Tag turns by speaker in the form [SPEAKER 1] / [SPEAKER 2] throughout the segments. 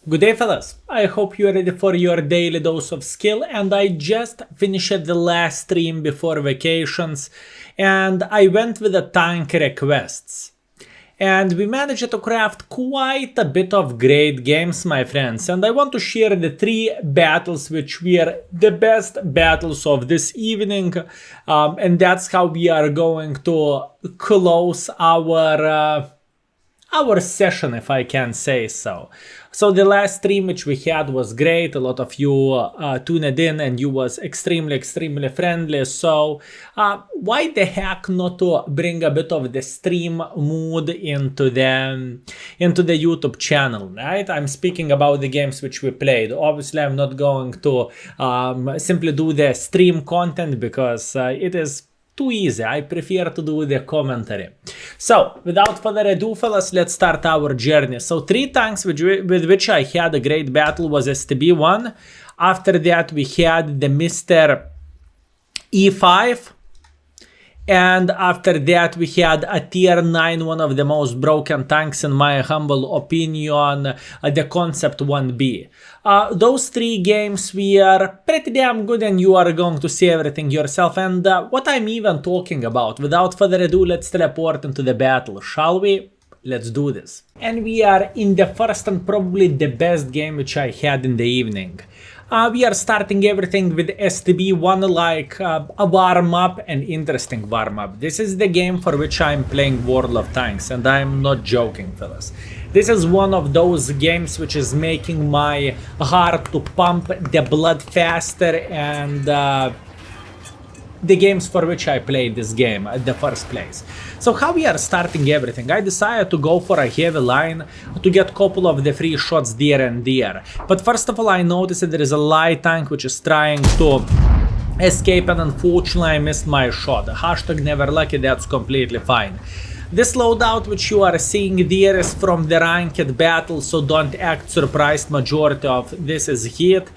[SPEAKER 1] Good day, fellas. I hope you're ready for your daily dose of skill, and I just finished the last stream before vacations and I went with the tank requests. And we managed to craft quite a bit of great games, my friends, and I want to share the 3 battles which were the best battles of this evening, and that's how we are going to close our session, if I can say so. So the last stream which we had was great. A lot of you tuned in and you was extremely friendly. So why the heck not to bring a bit of the stream mood into the YouTube channel, right? I'm speaking about the games which we played. Obviously, I'm not going to simply do the stream content because it is too easy. I prefer to do the commentary. So, without further ado, fellas, let's start our journey. So, 3 tanks with which I had a great battle was STB-1. After that, we had the Mr. E5. And after that, we had a tier 9, one of the most broken tanks in my humble opinion, the Concept 1B. Those 3 games were pretty damn good and you are going to see everything yourself. And what I'm even talking about, without further ado, let's teleport into the battle, shall we? Let's do this. And we are in the first and probably the best game which I had in the evening. We are starting everything with STB-1, like a warm-up, an interesting warm-up. This is the game for which I'm playing World of Tanks, and I'm not joking, fellas. This is one of those games which is making my heart to pump the blood faster, and the games for which I played this game at the first place. So how we are starting everything? I decided to go for a heavy line to get a couple of the free shots there and there. But first of all, I noticed that there is a light tank which is trying to escape, and unfortunately I missed my shot. Hashtag never lucky, that's completely fine. This loadout which you are seeing there is from the ranked battle, so don't act surprised, majority of this is hit.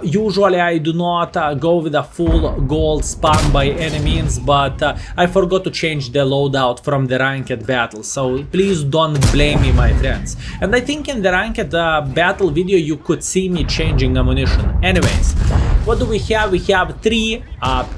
[SPEAKER 1] Usually I do not go with a full gold spam by any means, but I forgot to change the loadout from the ranked battle, so please don't blame me, my friends. And I think in the ranked battle video you could see me changing ammunition. Anyways, what do we have? We have 3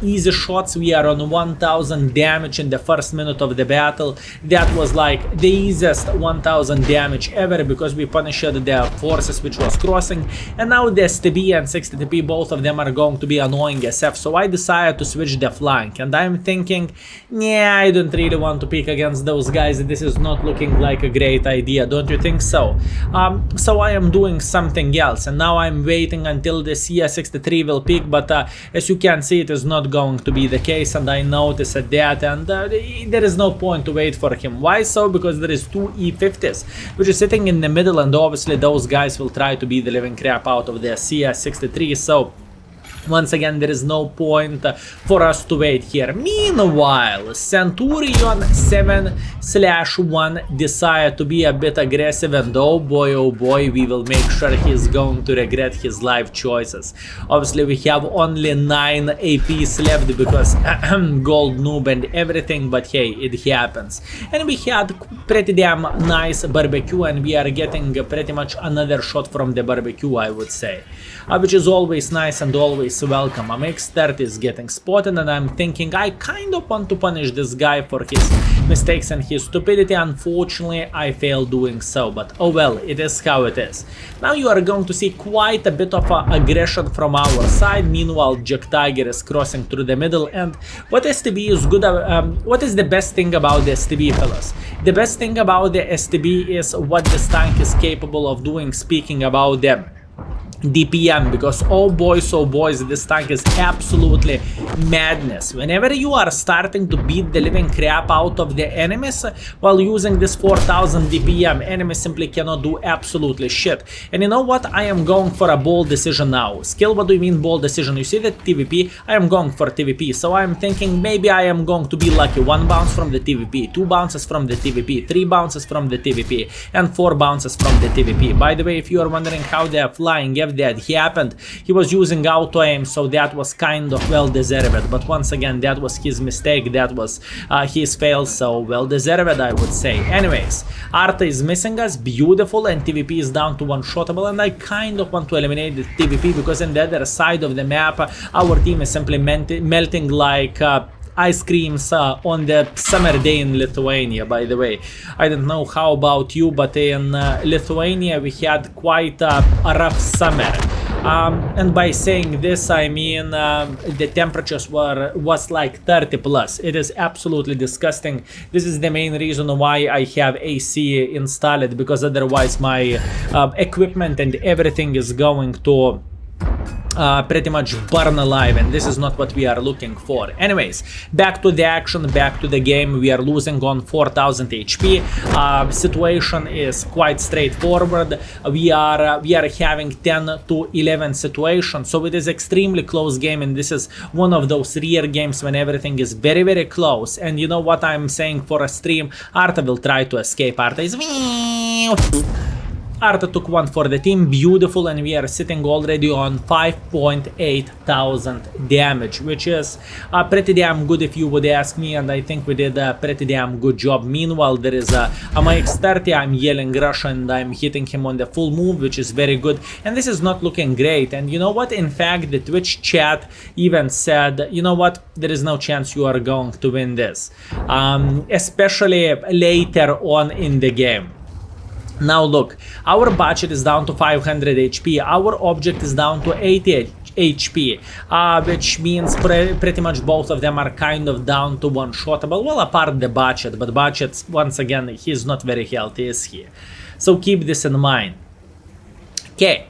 [SPEAKER 1] easy shots. We are on 1000 damage in the first minute of the battle. That was like the easiest 1000 damage ever because we punished the forces which was crossing. And now the STB and 60TP, both of them are going to be annoying SF. So I decided to switch the flank. And I'm thinking, yeah, I don't really want to pick against those guys. This is not looking like a great idea. Don't you think so? So I am doing something else. And now I'm waiting until the CS63 will pick, but as you can see, it is not going to be the case, and I noticed that, and there is no point to wait for him. Why so? Because there is 2 E50s which is sitting in the middle, and obviously those guys will try to beat the living crap out of the CS63, so once again, there is no point for us to wait here. Meanwhile, Centurion 7/1 decided to be a bit aggressive, and oh boy, we will make sure he's going to regret his life choices. Obviously, we have only 9 APs left because gold noob and everything, but hey, it happens. And we had pretty damn nice barbecue, and we are getting pretty much another shot from the barbecue, I would say, which is always nice and always welcome. MX-30 is getting spotted, and I'm thinking I kind of want to punish this guy for his mistakes and his stupidity. Unfortunately, I failed doing so, but oh well, it is how it is. Now you are going to see quite a bit of aggression from our side. Meanwhile, Jack Tiger is crossing through the middle, and what STB is good what is the best thing about the STB, fellas? The best thing about the STB is what this tank is capable of doing, speaking about them DPM, because oh boys, this tank is absolutely madness. Whenever you are starting to beat the living crap out of the enemies while using this 4000 DPM, enemies simply cannot do absolutely shit. And you know what? I am going for a bold decision now. Skill, what do you mean bold decision? You see that TVP? I am going for TVP, so I am thinking maybe I am going to be lucky. 1 bounce from the TVP, 2 bounces from the TVP, 3 bounces from the TVP, and 4 bounces from the TVP. By the way, if you are wondering how they are flying, have that happened. He was using auto aim, so that was kind of well deserved, but once again that was his mistake, that was his fail, so well deserved, I would say. Anyways, Arta is missing us, beautiful, and TVP is down to one shotable, and I kind of want to eliminate the TVP because on the other side of the map our team is simply melting like ice creams on the summer day in Lithuania. By the way, I don't know how about you, but in Lithuania we had quite a rough summer. And by saying this, I mean the temperatures was like 30 plus. It is absolutely disgusting. This is the main reason why I have AC installed, because otherwise my equipment and everything is going to pretty much burn alive, and this is not what we are looking for. Anyways, back to the action, back to the game. We are losing on 4000 HP. Situation is quite straightforward. We are having 10 to 11 situation, so it is extremely close game, and this is one of those rare games when everything is very, very close. And you know what I'm saying for a stream? Arta will try to escape. Arta is Arta took one for the team, beautiful, and we are sitting already on 5.8 thousand damage, which is pretty damn good if you would ask me, and I think we did a pretty damn good job. Meanwhile, there is a MX-30, I'm yelling Russia and I'm hitting him on the full move, which is very good, and this is not looking great. And you know what, in fact, the Twitch chat even said, you know what, there is no chance you are going to win this, especially later on in the game. Now look, our budget is down to 500 HP, our object is down to 80 HP, which means pretty much both of them are kind of down to one shotable, well, apart the budget, but budget, once again, he's not very healthy, is he? So keep this in mind. Okay,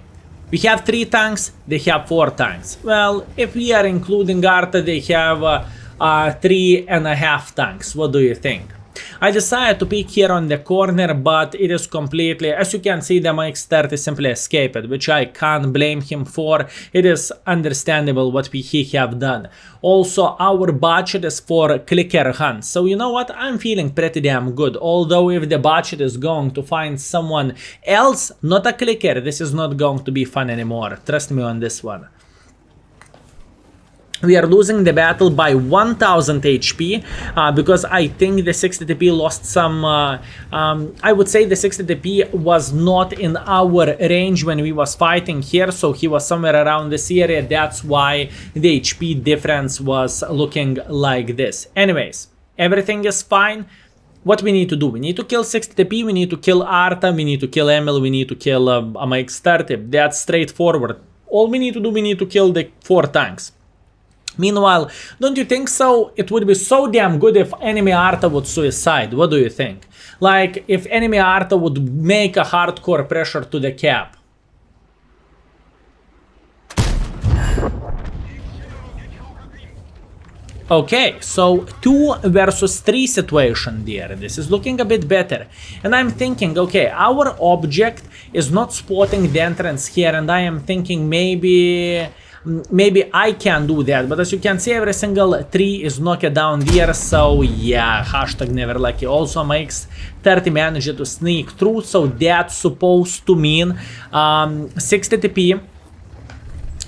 [SPEAKER 1] we have 3 tanks, they have 4 tanks. Well, if we are including Arta, they have 3.5 tanks. What do you think? I decided to pick here on the corner, but it is completely, as you can see, the MX-30 simply escaped, which I can't blame him for. It is understandable what he have done. Also, our budget is for clicker hunts, so you know what, I'm feeling pretty damn good. Although if the budget is going to find someone else, not a clicker, this is not going to be fun anymore. Trust me on this one. We are losing the battle by 1000 HP because I think the 60TP lost some, I would say the 60TP was not in our range when we was fighting here, so he was somewhere around this area, that's why the HP difference was looking like this. Anyways, everything is fine. What we need to do? We need to kill 60TP, we need to kill Arta, we need to kill Emil, we need to kill MX-30, that's straightforward. All we need to do, we need to kill the 4 tanks. Meanwhile, don't you think so? It would be so damn good if enemy Arta would suicide. What do you think? Like, if enemy Arta would make a hardcore pressure to the cap. Okay, so 2 versus 3 situation there. This is looking a bit better. And I'm thinking, okay, our object is not spotting the entrance here, and I am thinking maybe I can do that, but as you can see, every single tree is knocked down there, so yeah, hashtag never lucky. Also makes 30 managed to sneak through, so that's supposed to mean 60TP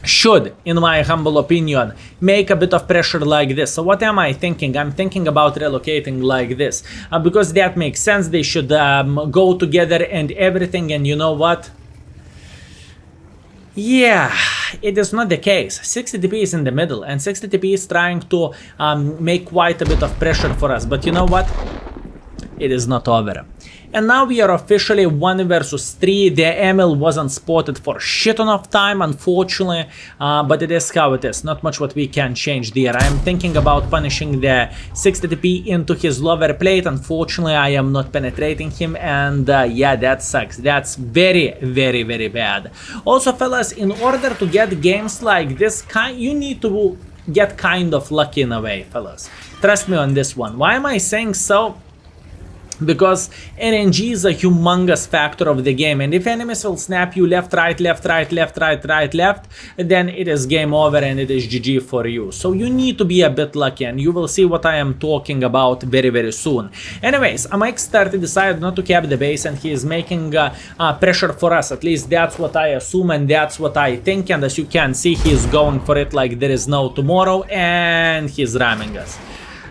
[SPEAKER 1] should, in my humble opinion, make a bit of pressure like this. So what am I thinking? I'm thinking about relocating like this, because that makes sense. They should go together and everything, and you know what? Yeah, it is not the case. 60TP is in the middle, and 60TP is trying to make quite a bit of pressure for us, but you know what? It is not over. And now we are officially 1 versus 3. The Emil wasn't spotted for shit ton of time, unfortunately, but it is how it is. Not much what we can change there. I am thinking about punishing the 60TP into his lower plate. Unfortunately, I am not penetrating him, and yeah, that sucks. That's very, very, very bad. Also, fellas, in order to get games like this, you need to get kind of lucky in a way, fellas. Trust me on this one. Why am I saying so? because RNG is a humongous factor of the game, and if enemies will snap you left, right, left, right, left, right, right, left, then it is game over and it is GG for you. So you need to be a bit lucky, and you will see what I am talking about very, very soon. Anyways, Mike30 decided not to cap the base, and he is making pressure for us. At least that's what I assume, and that's what I think, and as you can see, he is going for it like there is no tomorrow, and he's ramming us.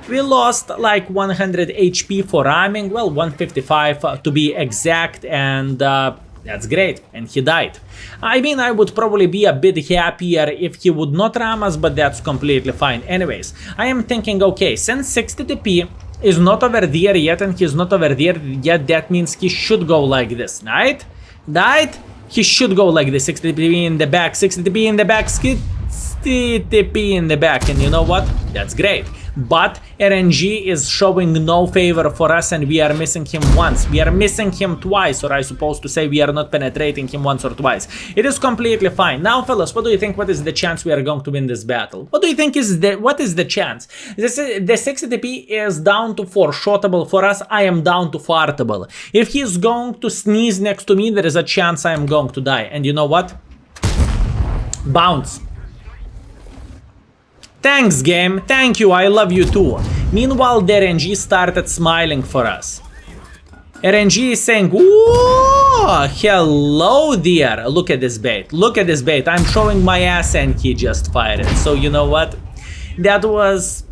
[SPEAKER 1] We lost like 100 HP for ramming, well 155 to be exact, and that's great, and he died. I mean, I would probably be a bit happier if he would not ram us, but that's completely fine. Anyways, I am thinking, okay, since 60 TP is not over there yet and he's not over there yet, that means he should go like this, right? Right? He should go like this, 60 TP in the back, 60 TP in the back, 60 TP in the back, and you know what? That's great. But RNG is showing no favor for us, and we are missing him once. We are missing him twice, or I supposed to say we are not penetrating him once or twice. It is completely fine. Now, fellas, what do you think? What is the chance we are going to win this battle? What do you think is what is the chance? The 60 TP is down to 4 shotable for us. I am down to fartable. If he is going to sneeze next to me, there is a chance I am going to die. And you know what? Bounce. Thanks, game. Thank you. I love you too. Meanwhile, the RNG started smiling for us. RNG is saying, "Whoa, hello there. Look at this bait. Look at this bait. I'm showing my ass and he just fired it." So you know what? That was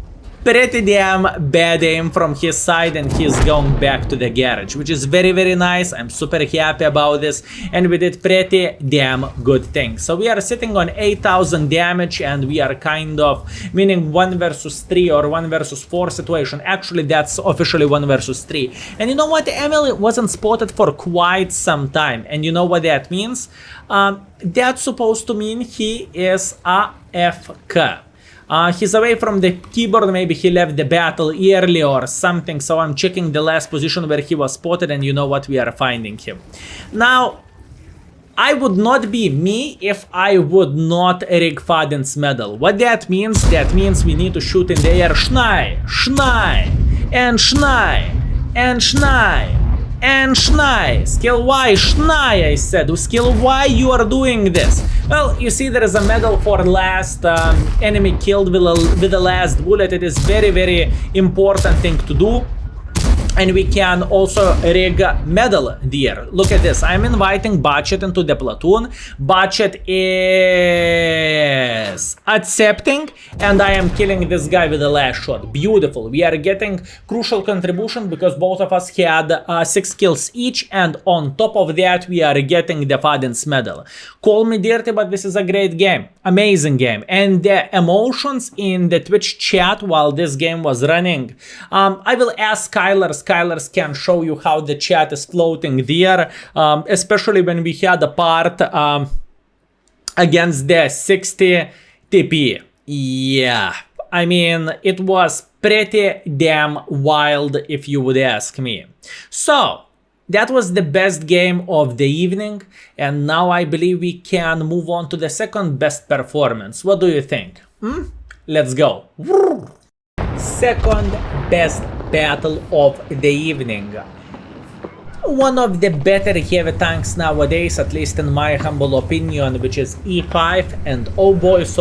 [SPEAKER 1] pretty damn bad aim from his side, and he's going back to the garage, which is very, very nice. I'm super happy about this, and we did pretty damn good things. So we are sitting on 8,000 damage, and we are kind of winning 1 versus 3 or 1 versus 4 situation. Actually, that's officially 1 versus 3. And you know what? Emily wasn't spotted for quite some time, and you know what that means? That's supposed to mean he is AFK. He's away from the keyboard, maybe he left the battle early or something, so I'm checking the last position where he was spotted, and you know what, we are finding him. Now, I would not be me if I would not rig Faden's medal. What that means? That means we need to shoot in the air Schnei, Schnei, and Schnei, and Schnei, and Schnei. Skill Y, Schnei, I said. Skill Y, you are doing this. Well, you see there is a medal for last enemy killed with the last bullet. It is very, very important thing to do. And we can also rig medal there. Look at this. I'm inviting Batchet into the platoon. Batchet is accepting, and I am killing this guy with the last shot. Beautiful. We are getting crucial contribution because both of us had 6 kills each, and on top of that we are getting the Faden's medal. Call me dirty, but this is a great game. Amazing game. And the emotions in the Twitch chat while this game was running, I will ask Skylar. Skylers can show you how the chat is floating there, especially when we had a part against the 60 TP. Yeah, I mean, it was pretty damn wild if you would ask me. So, that was the best game of the evening, and now I believe we can move on to the second best performance. What do you think? Let's go. Second best battle of the evening. One of the better heavy tanks nowadays, at least in my humble opinion, which is E5, and oh boys,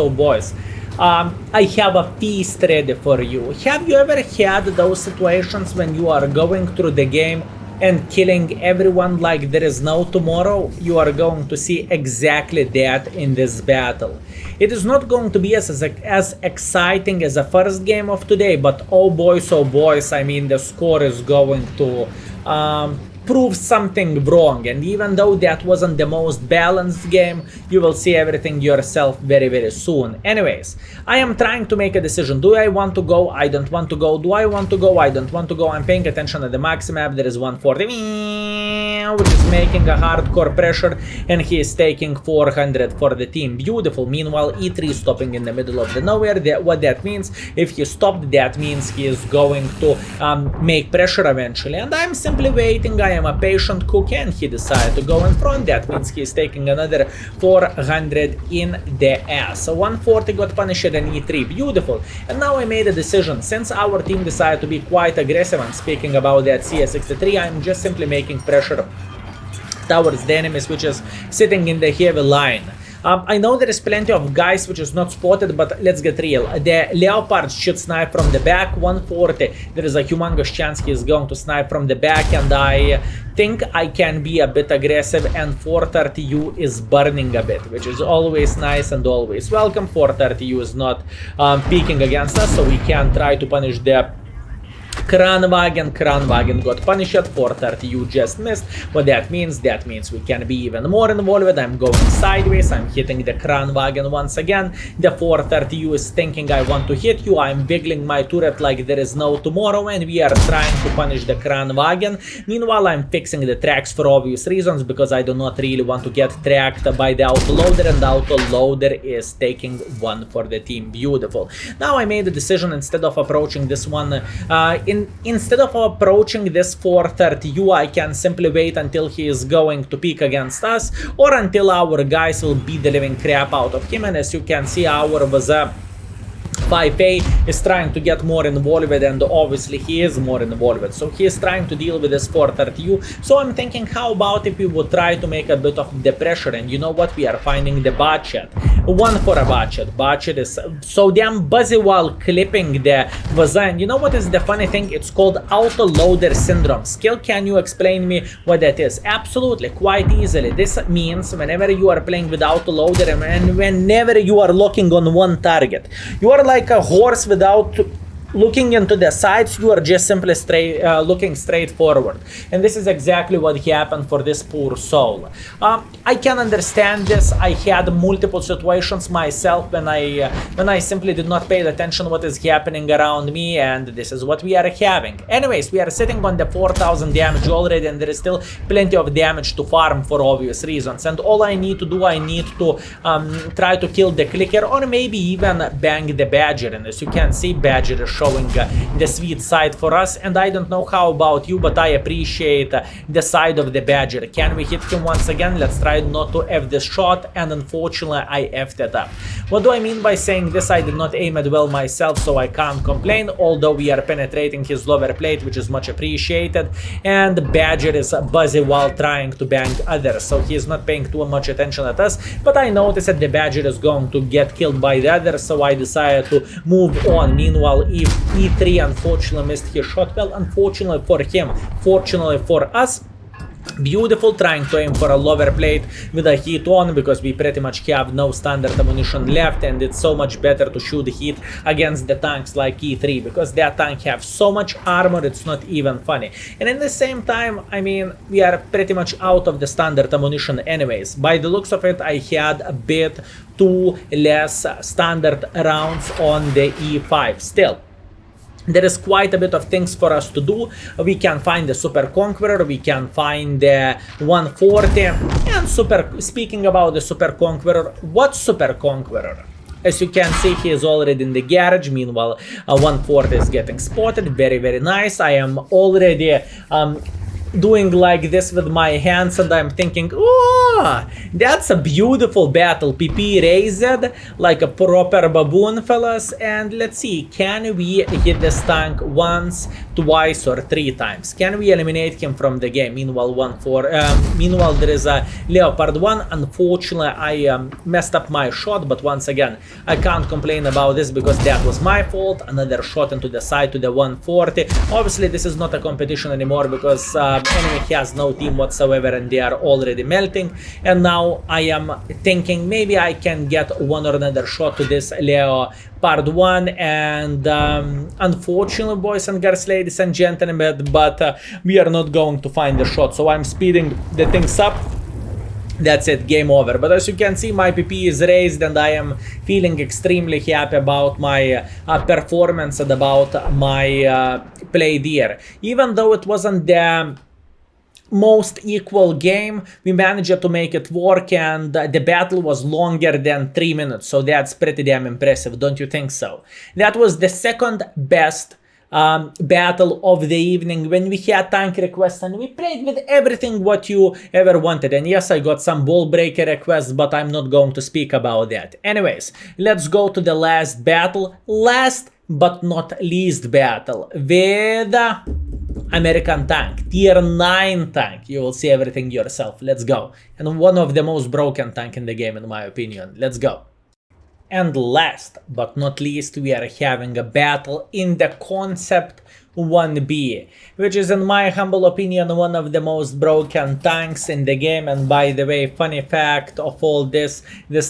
[SPEAKER 1] I have a feast ready for you. Have you ever had those situations when you are going through the game and killing everyone like there is no tomorrow? You are going to see exactly that in this battle. It is not going to be as exciting as the first game of today, but oh boys, I mean, the score is going to prove something wrong. And even though that wasn't the most balanced game, you will see everything yourself very, very soon. Anyways, I am trying to make a decision. Do I want to go? I don't want to go. Do I want to go? I don't want to go. I'm paying attention at the max map. There is 140. now, which is making a hardcore pressure, and he is taking 400 for the team. Beautiful. Meanwhile, E3 stopping in the middle of the nowhere. What that means, if he stopped, that means he is going to make pressure eventually. And I'm simply waiting. I am a patient cook, and he decided to go in front. That means he is taking another 400 in the ass. So 140 got punished in E3. Beautiful. And now I made a decision. Since our team decided to be quite aggressive, I'm speaking about that CS63, I'm just simply making pressure towards the enemies which is sitting in the heavy line. I know there is plenty of guys which is not spotted, but let's get real. The Leopard should snipe from the back. 140, there is a humongous chance he is going to snipe from the back, and I think I can be a bit aggressive, and 430U is burning a bit, which is always nice and always welcome. 430U is not peeking against us, so we can try to punish the Kranwagen. Kranwagen got punished. 430U just missed. What that means? That means we can be even more involved. I'm going sideways. I'm hitting the Kranwagen once again. The 430U is thinking I want to hit you. I'm wiggling my turret like there is no tomorrow, and we are trying to punish the Kranwagen. Meanwhile, I'm fixing the tracks for obvious reasons, because I do not really want to get tracked by the autoloader, and the autoloader is taking one for the team. Beautiful. Now I made a decision. Instead of approaching this one, instead of approaching this 430U, I can simply wait until he is going to peek against us, or until our guys will beat the living crap out of him. And as you can see, our was 5A is trying to get more involved, and obviously he is more involved, so he is trying to deal with this 430U. So I'm thinking, how about if we would try to make a bit of the pressure? And you know what, we are finding the bot chat. One for a bot chat. Bot chat is so damn buzzy while clipping the Vaza. And you know what is the funny thing? It's called autoloader syndrome. Skill, can you explain me what that is? Absolutely, quite easily. This means whenever you are playing with autoloader, and whenever you are locking on one target, you are like a horse without looking into the sides. You are just simply looking straight forward, and this is exactly what happened for this poor soul. I can understand this. I had multiple situations myself when I simply did not pay attention what is happening around me, and this is what we are having. Anyways, we are sitting on the 4000 damage already, and there is still plenty of damage to farm for obvious reasons. And all I need to do, I need to try to kill the clicker, or maybe even bang the Badger. And as you can see, Badger is showing the sweet side for us, and I don't know how about you, but I appreciate the side of the Badger. Can we hit him once again? Let's try not to F this shot, and unfortunately I F'd it up. What do I mean by saying this? I did not aim it well myself, so I can't complain, although we are penetrating his lower plate, which is much appreciated, and the Badger is buzzy while trying to bang others, so he is not paying too much attention at us. But I noticed that the Badger is going to get killed by the others, so I decided to move on. Meanwhile, E3 unfortunately missed his shot. Well, unfortunately for him, fortunately for us. Beautiful, trying to aim for a lower plate with a heat on, because we pretty much have no standard ammunition left, and it's so much better to shoot heat against the tanks like E3, because that tank have so much armor, it's not even funny. And in the same time, I mean, we are pretty much out of the standard ammunition anyways. By the looks of it, I had a bit too less standard rounds on the E5 still. There is quite a bit of things for us to do. We can find the Super Conqueror, we can find the 140, and speaking about the Super Conqueror, what Super Conqueror? As you can see, he is already in the garage. Meanwhile, 140 is getting spotted. Very, very nice. I am already doing like this with my hands, and I'm thinking, oh, that's a beautiful battle. PP raised like a proper baboon, fellas. And let's see, can we hit this tank once, twice, or 3 times? Can we eliminate him from the game? Meanwhile, meanwhile there is a Leopard 1. Unfortunately, I messed up my shot, but once again, I can't complain about this, because that was my fault. Another shot into the side to the 140. Obviously, this is not a competition anymore, because enemy has no team whatsoever, and they are already melting. And now I am thinking maybe I can get one or another shot to this Leopard 1, and unfortunately, boys and girls, ladies and gentlemen, but we are not going to find the shot, so I'm speeding the things up. That's it, game over. But as you can see, my PP is raised, and I am feeling extremely happy about my performance and about my play there. Even though it wasn't the most equal game. We managed to make it work, and the battle was longer than 3 minutes, so that's pretty damn impressive, don't you think so? That was the second best battle of the evening when we had tank requests, and we played with everything what you ever wanted. And yes, I got some ball breaker requests, but I'm not going to speak about that. Anyways, let's go to the last battle, last but not least battle with American tank, tier 9 tank. You will see everything yourself. Let's go. And one of the most broken tank in the game, in my opinion. Let's go. And last but not least, we are having a battle in the Concept 1B, which is, in my humble opinion, one of the most broken tanks in the game. And by the way, funny fact of all this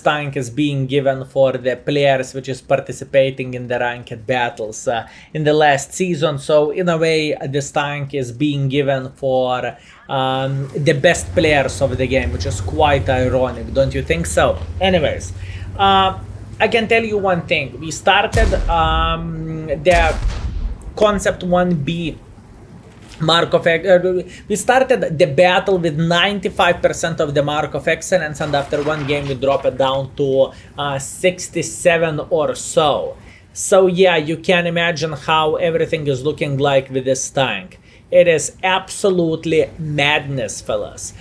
[SPEAKER 1] tank is being given for the players which is participating in the ranked battles in the last season. So in a way, this tank is being given for the best players of the game, which is quite ironic, don't you think so? Anyways, I can tell you one thing. We started the Concept 1B mark of we started the battle with 95% of the mark of excellence, and after one game we dropped it down to 67 or so. So yeah, you can imagine how everything is looking like with this tank. It is absolutely madness, fellas.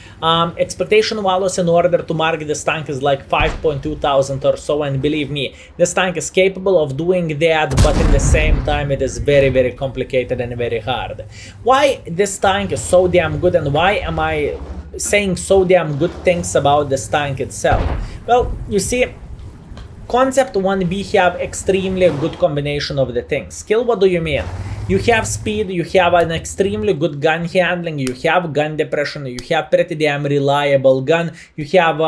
[SPEAKER 1] Expectation values in order to mark this tank is like 5,200 or so, and believe me, this tank is capable of doing that, but in the same time it is very, very complicated and very hard. Why this tank is so damn good, and why am I saying so damn good things about this tank itself? Well, you see, Concept 1B have extremely good combination of the things. Skill, what do you mean? You have speed, you have an extremely good gun handling, you have gun depression, you have pretty damn reliable gun, you have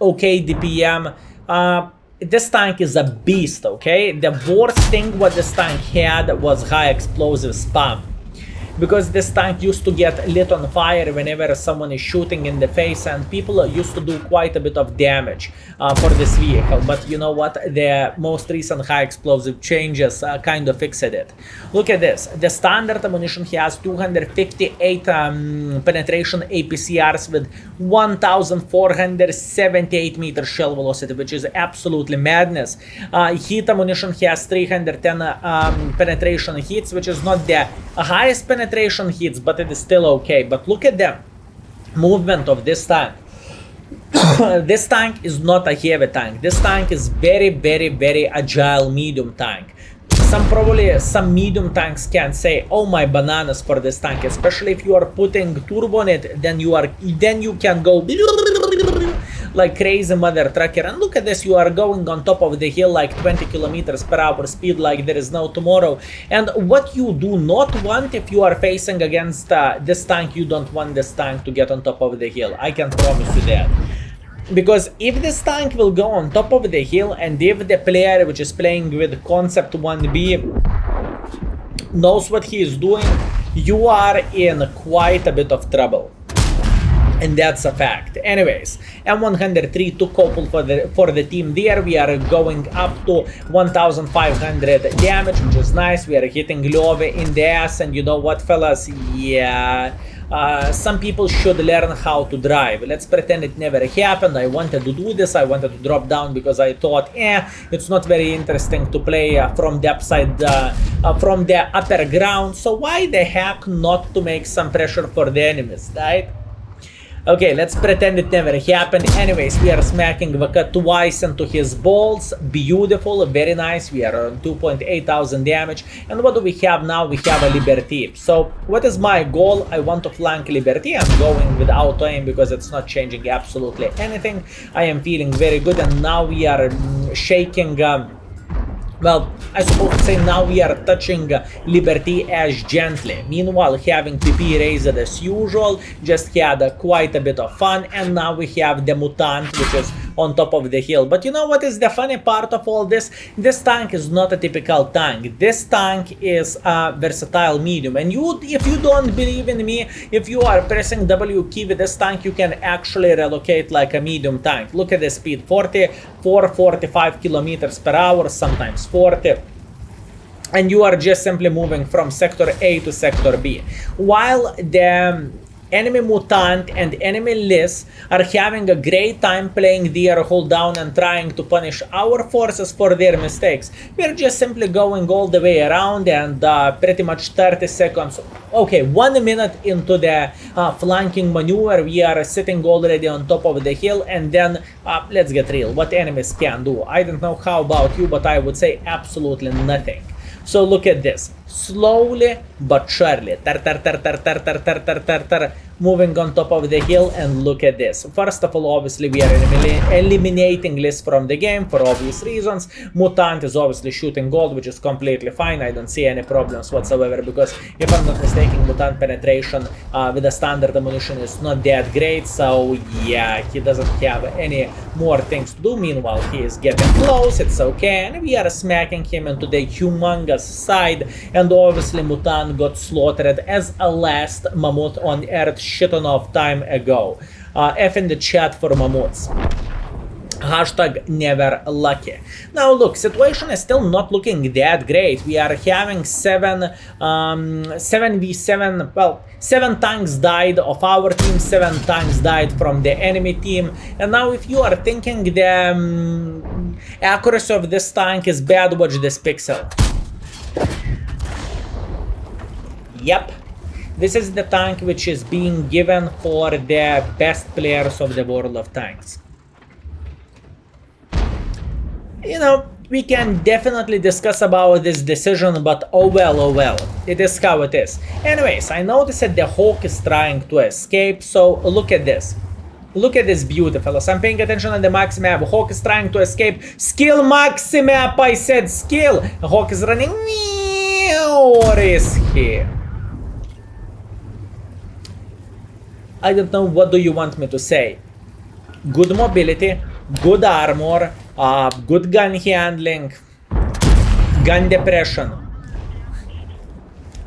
[SPEAKER 1] okay DPM. This tank is a beast, okay? The worst thing what this tank had was high explosive spam, because this tank used to get lit on fire whenever someone is shooting in the face, and people used to do quite a bit of damage for this vehicle. But you know what? The most recent high explosive changes kind of fixed it. Look at this. The standard ammunition has 258 penetration APCRs with 1,478 meter shell velocity, which is absolutely madness. Heat ammunition has 310 penetration hits, which is not the highest penetration hits, but it is still okay. But look at the movement of this tank. This tank is not a heavy tank. This tank is very, very, very agile medium tank. Some medium tanks can say, oh my bananas for this tank, especially if you are putting turbo on it, then you can go like crazy mother trucker. And look at this, you are going on top of the hill like 20 kilometers per hour speed like there is no tomorrow. And what you do not want if you are facing against this tank, you don't want this tank to get on top of the hill. I can promise you that. Because if this tank will go on top of the hill, and if the player which is playing with Concept 1B knows what he is doing, you are in quite a bit of trouble. And that's a fact. Anyways, M103 took couple for the team there. We are going up to 1,500 damage, which is nice. We are hitting Love in the ass, and you know what, fellas? Yeah. Some people should learn how to drive. Let's pretend it never happened. I wanted to do this. I wanted to drop down because I thought, it's not very interesting to play from the upside, from the upper ground. So why the heck not to make some pressure for the enemies, right? Okay, let's pretend it never happened. Anyways, we are smacking Vaka twice into his balls. Beautiful, very nice. We are on 2,800 damage. And what do we have now? We have a Liberty. So, what is my goal? I want to flank Liberty. I'm going with auto aim because it's not changing absolutely anything. I am feeling very good, and now we are shaking... well, I suppose to say now we are touching Liberty as gently. Meanwhile, having PP raised as usual, just had quite a bit of fun. And now we have the Mutant, which is on top of the hill. But you know what is the funny part of all this? This tank is not a typical tank. This tank is a versatile medium. And if you don't believe in me, if you are pressing W key with this tank, you can actually relocate like a medium tank. Look at the speed, 45 kilometers per hour, sometimes 40. And you are just simply moving from sector A to sector B. While the enemy mutant and enemy Liz are having a great time playing their hold down and trying to punish our forces for their mistakes. We're just simply going all the way around, and pretty much 30 seconds, okay, 1 minute into the flanking maneuver, we are sitting already on top of the hill, and then let's get real, what enemies can do. I don't know how about you, but I would say absolutely nothing. So look at this, slowly but surely, moving on top of the hill, and look at this. First of all, obviously we are eliminating Liz from the game for obvious reasons. Mutant is obviously shooting gold, which is completely fine. I don't see any problems whatsoever, because if I'm not mistaken, Mutant penetration with the standard ammunition is not that great, so yeah, he doesn't have any more things to do. Meanwhile, he is getting close, it's okay, and we are smacking him into the humongous side, and obviously Mutant got slaughtered as a last mammoth on Earth shit ton of time ago. F in the chat for mammoths. Hashtag never lucky. Now look, situation is still not looking that great. We are having 7v7, well, 7 tanks died of our team, 7 tanks died from the enemy team. And now if you are thinking the accuracy of this tank is bad, watch this pixel. Yep. This is the tank which is being given for the best players of the World of Tanks. You know, we can definitely discuss about this decision, but oh well, it is how it is. Anyways, I noticed that the Hawk is trying to escape, so look at this. Look at this beauty, fellas. I'm paying attention on the max map. Hawk is trying to escape. Skill max map, I said skill. Hawk is running. Where is he? I don't know, what do you want me to say? Good mobility, good armor, good gun handling, gun depression.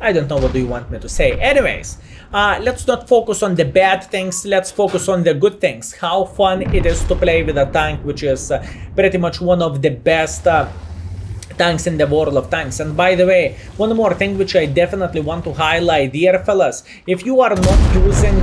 [SPEAKER 1] I don't know, what do you want me to say. Anyways, let's not focus on the bad things, let's focus on the good things. How fun it is to play with a tank which is pretty much one of the best tanks in the World of Tanks. And by the way, one more thing which I definitely want to highlight, dear fellas, if you are not using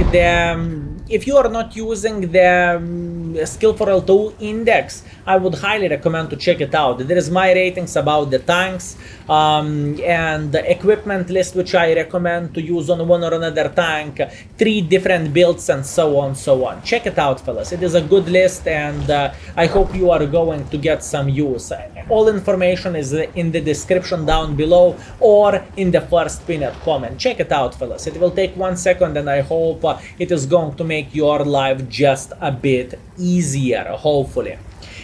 [SPEAKER 1] the skill for L2 index, I would highly recommend to check it out. There is my ratings about the tanks and the equipment list which I recommend to use on one or another tank, 3 different builds and so on. Check it out, fellas. It is a good list, and I hope you are going to get some use. All information is in the description down below or in the first pinned comment. Check it out, fellas. It will take 1 second, and I hope it is going to make your life just a bit easier, hopefully.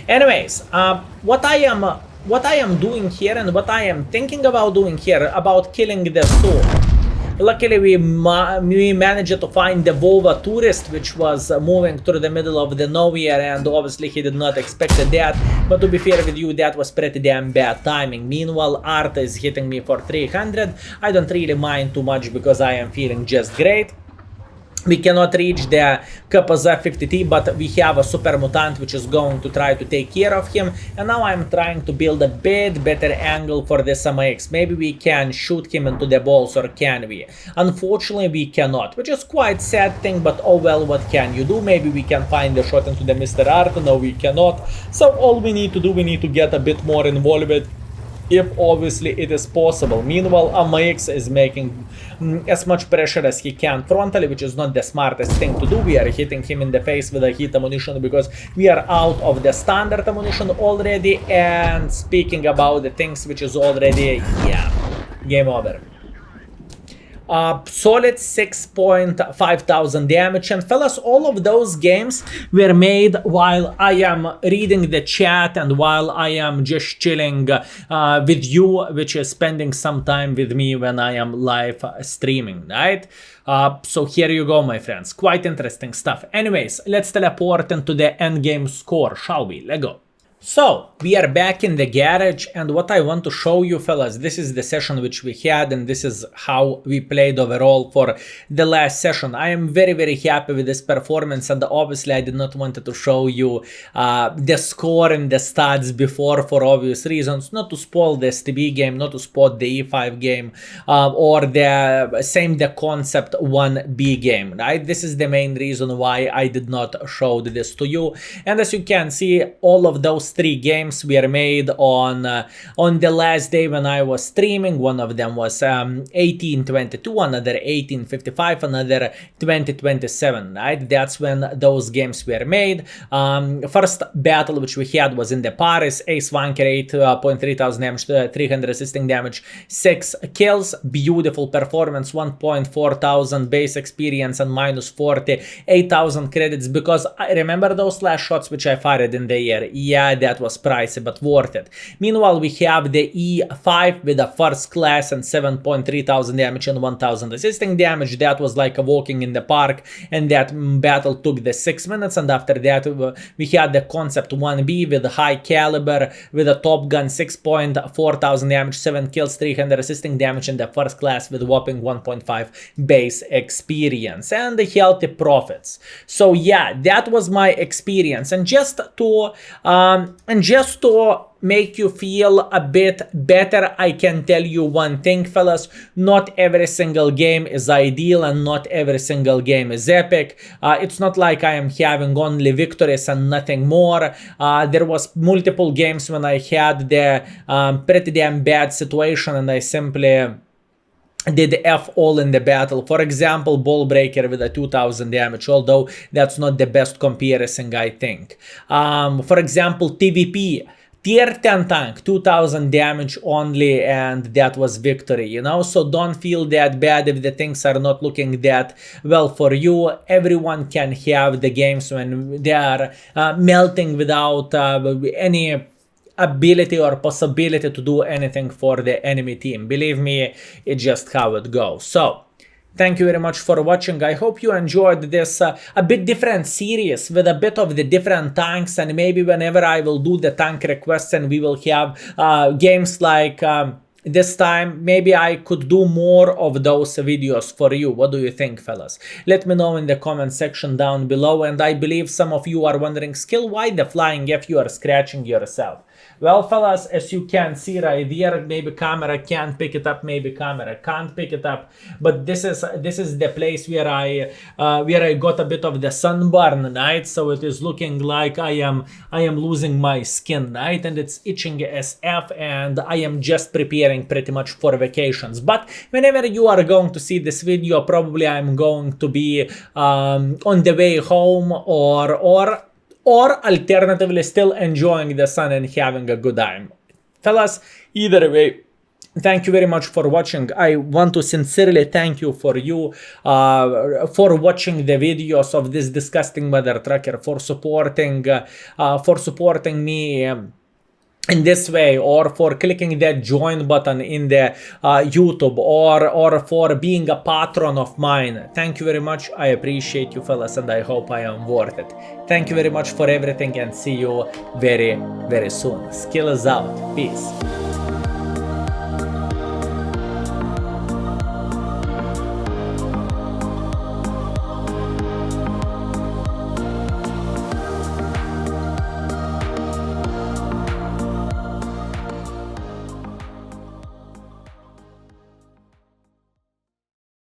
[SPEAKER 1] Anyways, what I am doing here and what I am thinking about doing here about killing the soul. Luckily, we managed to find the Vova tourist, which was moving through the middle of the nowhere, and obviously he did not expect that. But to be fair with you, that was pretty damn bad timing. Meanwhile, Arta is hitting me for 300. I don't really mind too much because I am feeling just great. We cannot reach the KPZ 50T, but we have a super mutant which is going to try to take care of him. And now I'm trying to build a bit better angle for this MX. Maybe we can shoot him into the balls, or can we? Unfortunately, we cannot, which is quite sad thing, but oh well, what can you do? Maybe we can find a shot into the Mr. Art. No, we cannot. So all we need to do, we need to get a bit more involved, if obviously it is possible. Meanwhile, MX is making as much pressure as he can frontally, which is not the smartest thing to do. We are hitting him in the face with a heat ammunition because we are out of the standard ammunition already. And speaking about the things which is already, yeah, game over. Solid 6,500 damage. And fellas, all of those games were made while I am reading the chat and while I am just chilling with you, which is spending some time with me when I am live streaming, right? So here you go, my friends. Quite interesting stuff. Anyways, let's teleport into the endgame score, shall we? Let's go. So, we are back in the garage, and what I want to show you, fellas, this is the session which we had, and this is how we played overall for the last session. I am very happy with this performance, and obviously I did not want to show you the score and the stats before for obvious reasons, not to spoil the STB game, not to spoil the E5 game, or the concept 1B game, right? This is the main reason why I did not show this to you, and as you can see, all of those 3 games were made on the last day when I was streaming. One of them was 1822, another 1855, another 2027, right? That's when those games were made. First battle which we had was in the Paris. Ace Wanker, 8.3 thousand damage, 300 assisting damage, 6 kills. Beautiful performance, 1.4 thousand base experience and minus 40, 8,000 credits, because I remember those last shots which I fired in the air. Yeah, that was pricey, but worth it. Meanwhile, we have the E5 with a first class and 7.3 thousand damage and 1,000 assisting damage. That was like a walking in the park, and that battle took the 6 minutes. And after that, we had the concept 1B with high caliber, with a top gun, 6.4 thousand damage, 7 kills, 300 assisting damage, and the first class with whopping 1.5 base experience and the healthy profits. So yeah, that was my experience, and just to make you feel a bit better, I can tell you one thing, fellas: not every single game is ideal, and not every single game is epic. It's not like I am having only victories and nothing more. There was multiple games when I had the pretty damn bad situation, and I simply did F all in the battle. For example, Ball Breaker with a 2,000 damage, although that's not the best comparison, I think. For example, TVP, tier 10 tank, 2,000 damage only, and that was victory, you know? So don't feel that bad if the things are not looking that well for you. Everyone can have the games when they are melting without any ability or possibility to do anything for the enemy team. Believe me, it's just how it goes. So thank you very much for watching. I hope you enjoyed this a bit different series with a bit of the different tanks, and maybe whenever I will do the tank requests and we will have games like this time, maybe I could do more of those videos for you. What do you think, fellas? Let me know in the comment section down below. And I believe some of you are wondering, Skill, why the flying F you are scratching yourself? Well, fellas, as you can see right there, maybe camera can't pick it up, maybe camera can't pick it up, but this is the place where I got a bit of the sunburn, right? So it is looking like I am losing my skin, right? And it's itching as F, and I am just preparing pretty much for vacations. But whenever you are going to see this video, probably I'm going to be on the way home, or alternatively still enjoying the sun and having a good time. Fellas, either way, thank you very much for watching. I want to sincerely thank you for watching the videos of this disgusting mother trucker, for supporting me in this way, or for clicking that join button in the YouTube, or for being a patron of mine. Thank you very much. I appreciate you, fellas, and I hope I am worth it. Thank you very much for everything, and see you very soon. Skill is out. Peace.